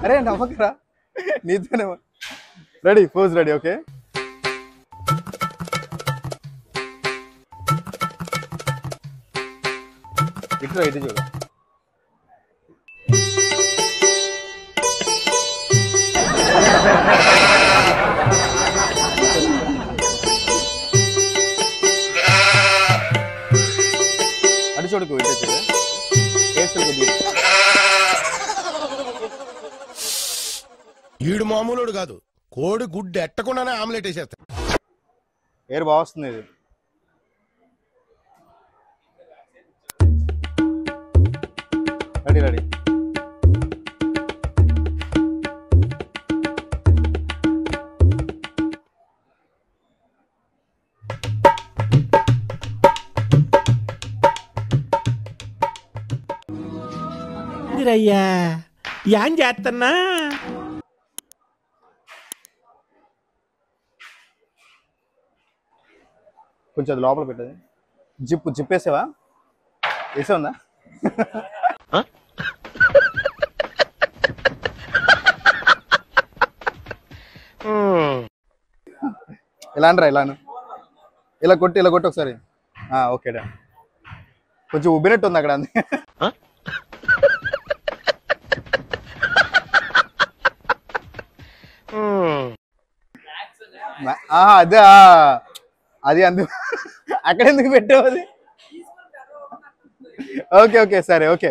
అరే నమ్మకరా నీతోనే ready pose ready okay ఇట్లా ఇటు చూడు అటు చూడుకు ఇటు చూడు ఈడు మామూలుడు కాదు కోడి గుడ్డు ఎట్టకుండానే ఆమ్లెట్ వేసేస్తాడు ఏరు బాగా వస్తుంది ఇది రెడీ రెడీ అయ్యా ఏం చేస్తున్నా కొంచెం అది లోపల పెట్టదు జిప్ వేసావా వేసావుందా ఇలా అనరా ఇలా కొట్టి ఒకసారి ఓకే డా కొంచెం ఉబ్బినట్టు ఉంది అక్కడ అంది అదే అది అందు అక్కడ ఎందుకు పెట్టావు అది ఓకే ఓకే సరే ఓకే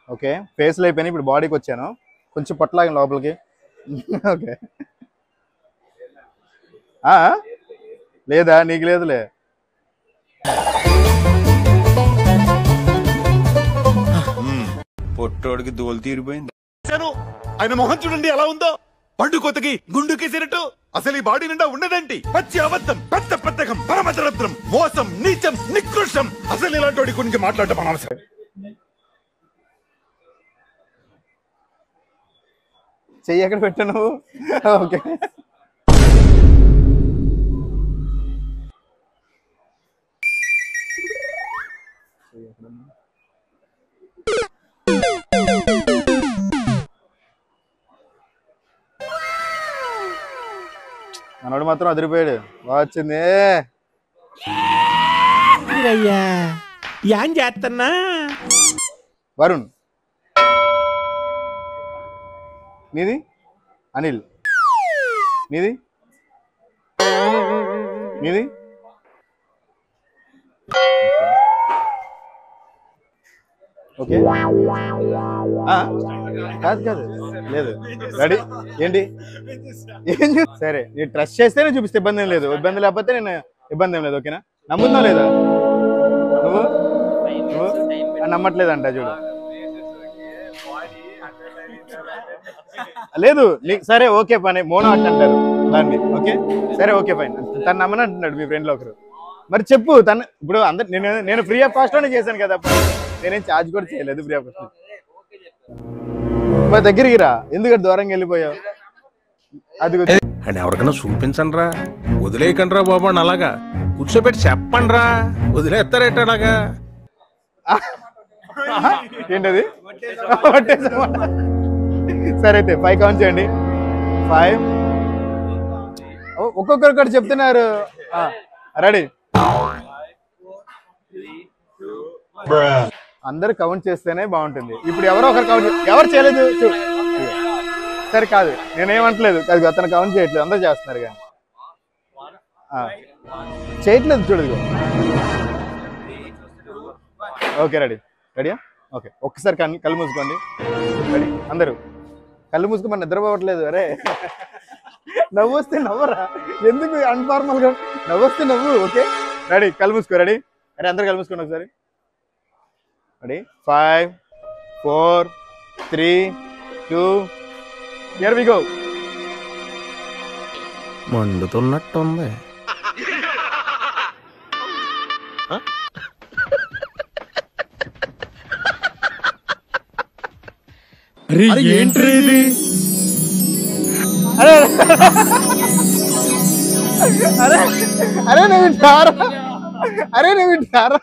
ఓకే ఫేస్లో అయిపోయినా ఇప్పుడు బాడీకి వచ్చాను కొంచెం పట్లాగిన లోపలికి ఓకే లేదా నీకు లేదులే పొట్టోడికి దోలు తీరిపోయింది ఆయన మొహం చూడండి ఎలా ఉందో పండు కొత్తకి గుండుకేసినట్టు అసలు ఈ బాడీ నిండా ఉండదండి పచ్చి అబద్ధం పెద్ద పెద్దకం పరమదరద్రం మోసం నీచం నికృష్టం అసలు ఇలాంటి వాడి గురించి మాట్లాడటం అనవసరం చెయ్యి ఎక్కడ పెట్టా నువ్వు ఓకే మనోడు మాత్రం అదిరిపోయాడు బాగా వచ్చింది అయ్యా ఏం చేస్తున్నా వరుణ్ నీది అనిల్ నీది ఓకే కాదు లేదు రెడీ ఏంటి సరే నేను ట్రస్ట్ చేస్తేనే చూపిస్తే ఇబ్బంది ఏం లేదు ఇబ్బంది లేకపోతే నేను ఇబ్బంది ఏం లేదు ఓకేనా నమ్ముతున్నావు లేదా నువ్వు నమ్మట్లేదంట చూడు లేదు సరే ఓకే పని మోనో అట్ అంటారు దాన్ని ఓకే సరే ఓకే ఫైన్ తను నమ్మని అంటున్నాడు మీ ఫ్రెండ్లో ఒకరు మరి చెప్పు తను ఇప్పుడు అందరు నేను ఫ్రీ ఆఫ్ కాస్ట్ లోనే చేశాను కదా నేనేం ఛార్జ్ కూడా చేయలేదు ఫ్రీ ఆఫ్ కాస్ట్ మరి దగ్గరికి రా ఎందుకంటే దూరంగా వెళ్ళిపోయావు అది అండ్ ఎవరికైనా చూపించండి రా వదిలేయకండి రా బాబు అని అలాగా కూర్చోబెట్టి చెప్పండి రా వదిలేస్తారేట అలాగా ఏంటది సరే అయితే 5 కౌంట్ చేయండి 5 ఒక్కొక్కరు చెప్తున్నారు రెడీ అందరు కౌంట్ చేస్తేనే బాగుంటుంది ఇప్పుడు ఎవరో ఒకరు కౌంట్ ఎవరు చేయలేదు సరే కాదు నేనేమంటలేదు అది అతను కౌంట్ చేయట్లేదు అందరూ చేస్తున్నారు కానీ చేయట్లేదు చూడదు ఓకే రెడీయా ఓకే ఒక్కసారి కళ్ళు మూసుకోండి రెడీ అందరూ కళ్ళు మూసుకోమని నిద్రపోవట్లేదు అరే నవ్వొస్తే నవ్వరా, ఎందుకు అన్ఫార్మల్ గా? నవ్వొస్తే నవ్వు. ఓకే రెడీ, కళ్ళు మూసుకో. రెడీ? అరే అందరు కళ్ళు మూసుకోండి ఒకసారి. రెడీ? 5 4 3 2 here we go. మండుతున్నట్టుంది. ఏంట్రీ ఇది? అరే అరే అరే నువ్వు వింటారా? అరే నువ్వు వింటారా?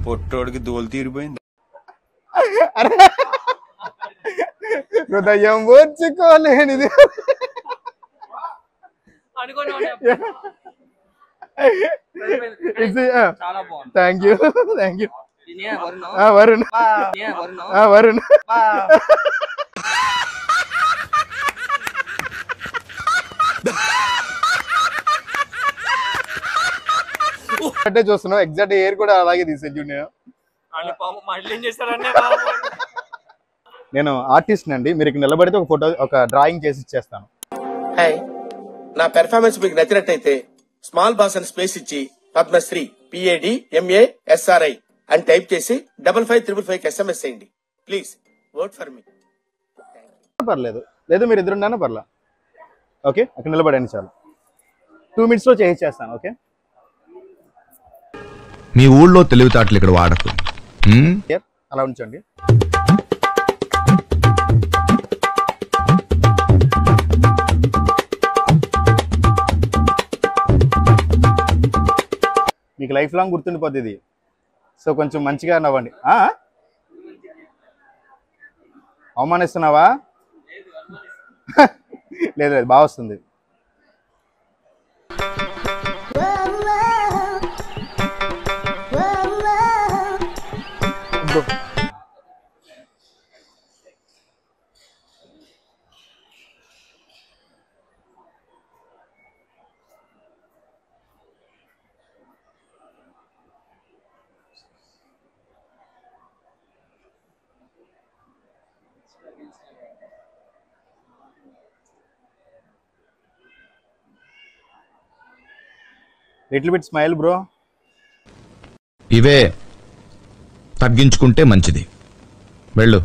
పొట్టోడికి దోలు తీరిపోయింది. అరే హృదయం ఓర్చుకోలేనిది. Thank you thank you. Varun Varun అంటే చూస్తున్నావు, ఎగ్జాక్ట్ ఎయిర్ కూడా అలాగే తీసేది. నేను ఆర్టిస్ట్ అండి, మీరు ఇక్కడ నిలబడితే ఒక ఫోటో, ఒక డ్రాయింగ్ చేసి ఇచ్చేస్తాను. హాయ్, నా పెర్ఫార్మెన్స్ మీకు నచ్చినట్టయితే స్మాల్ బాస్ అని స్పేస్ ఇచ్చి పద్మశ్రీ PADMASRI అని టైప్ చేసి 5555 SMS చేయండి ప్లీజ్. Work for me. పర్లేదు, లేదు మీరు ఇద్దరున్నా పర్లా. ఓకే అక్కడ నిలబడండి చాలు. 2 minutes లో చేసేస్తాను. ఓకే మీ ఊళ్ళో తెలివితేటలు ఇక్కడ వాడకు. అలా ఉంచండి. మీకు లైఫ్ లాంగ్ గుర్తుండిపోద్ది ఇది. సో కొంచెం మంచిగా నవ్వండి. అవమానిస్తున్నావా? లేదు లేదు, బాగా వస్తుంది. Little bit smile bro. ఇవే తగ్గించుకుంటే మంచిది. వెళ్ళు.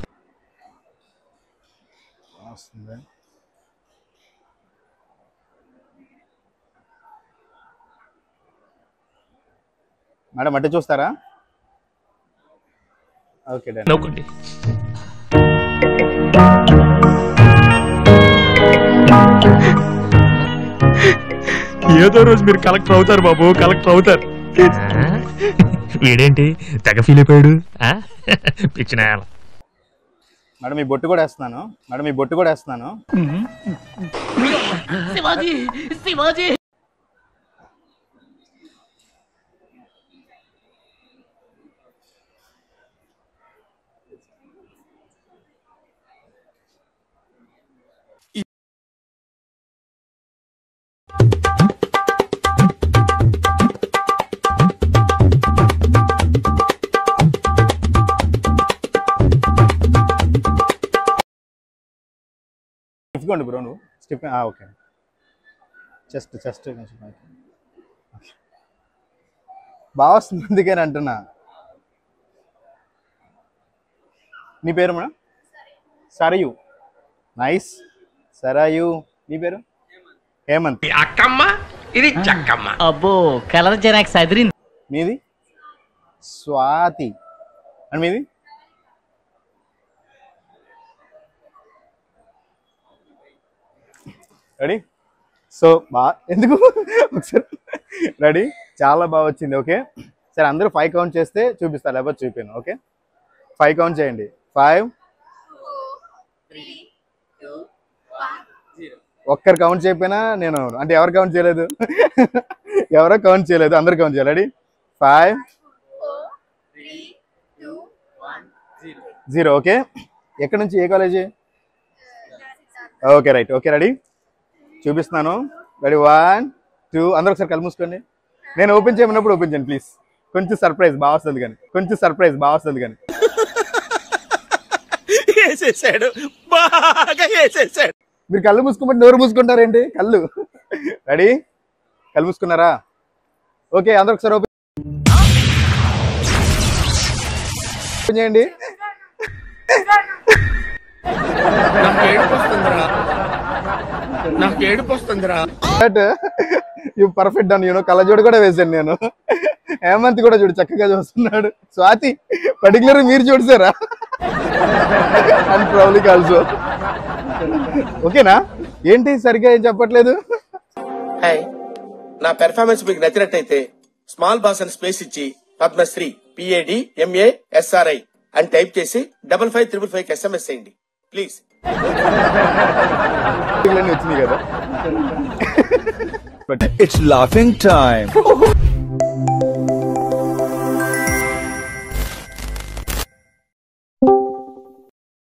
మేడం అంటే చూస్తారా? Okay done. నవ్వుకోండి. ఏదో రోజు మీరు కలెక్టర్ అవుతారు బాబు, కలెక్టర్ అవుతారు. వీడేంటి తెగ ఫీల్ అయిపోయాడు? పిచ్చిన మేడం మీ బొట్టు కూడా వేస్తున్నాను. మేడం మీ బొట్టు కూడా వేస్తున్నాను. ఇవ్వండి బ్రో నువ్వు స్టిప్. ఓకే చెస్ట్ చెస్ట్ బాగా వస్తుంది, అందుకని అంటున్నా. నీ పేరు మేడం? సరయు. నైస్ సరయు. నీ పేరు? హేమంత్. అక్కమ్మ ఇది చక్కమ్మ. అబ్బో కలర్ జనాక్ సదిరింది. మీది? స్వాతి. అండ్ మీది? రెడీ? సో బాగా ఎందుకు ఒకసారి రెడీ? చాలా బాగా వచ్చింది. ఓకే సరే అందరూ 5 కౌంట్ చేస్తే చూపిస్తారు, లేకపోతే చూపాను. ఓకే 5 కౌంట్ చేయండి. 5 ఒక్కరు కౌంట్ చేయకపోయినా నేను అంటే ఎవరు కౌంట్ చేయలేదు, ఎవరో కౌంట్ చేయలేదు, అందరు కౌంట్ చేయాలి. రెడీ? 5 4 3 2 1 0. ఓకే ఎక్కడి నుంచి, ఏ college? Okay right. Okay ready? చూపిస్తున్నాను. రెడీ 1 2 అందరూ ఒకసారి కళ్ళు మూసుకోండి. నేను ఓపెన్ చేయమన్నప్పుడు ఓపెన్ చేయండి ప్లీజ్. కొంచెం సర్ప్రైజ్ బాగా వస్తుంది కానీ వేసేసాడు, బాగా వేసేసాడు. మీరు కళ్ళు మూసుకోమంటే నోరు మూసుకుంటారేంటి? కళ్ళు రెడీ? కళ్ళు మూసుకున్నారా? ఓకే, అందరూ ఒకసారి ఓపెన్ చేయండి. నాకు ఏడుపు వస్తుందిరా. యూ పర్ఫెక్ట్ అని కళ్ళజోడు కూడా వేసాను నేను. హేమంత్ కూడా చూడు చక్కగా చూస్తున్నాడు. స్వాతి పర్టికులర్ మీరు చూసారా? అండ్ ప్రౌలిక్ ఆల్సో. ఓకేనా? ఏంటి సరిగ్గా ఏం చెప్పట్లేదు? హాయ్, నా పెర్ఫార్మెన్స్ మీకు నచ్చినట్టయితే స్మాల్ బాస్ అని స్పేస్ ఇచ్చి పద్మశ్రీ PADMASRI అని టైప్ చేసి 55555 SMS చేయండి ప్లీజ్. వచ్చినాయి కదా. It's laughing time.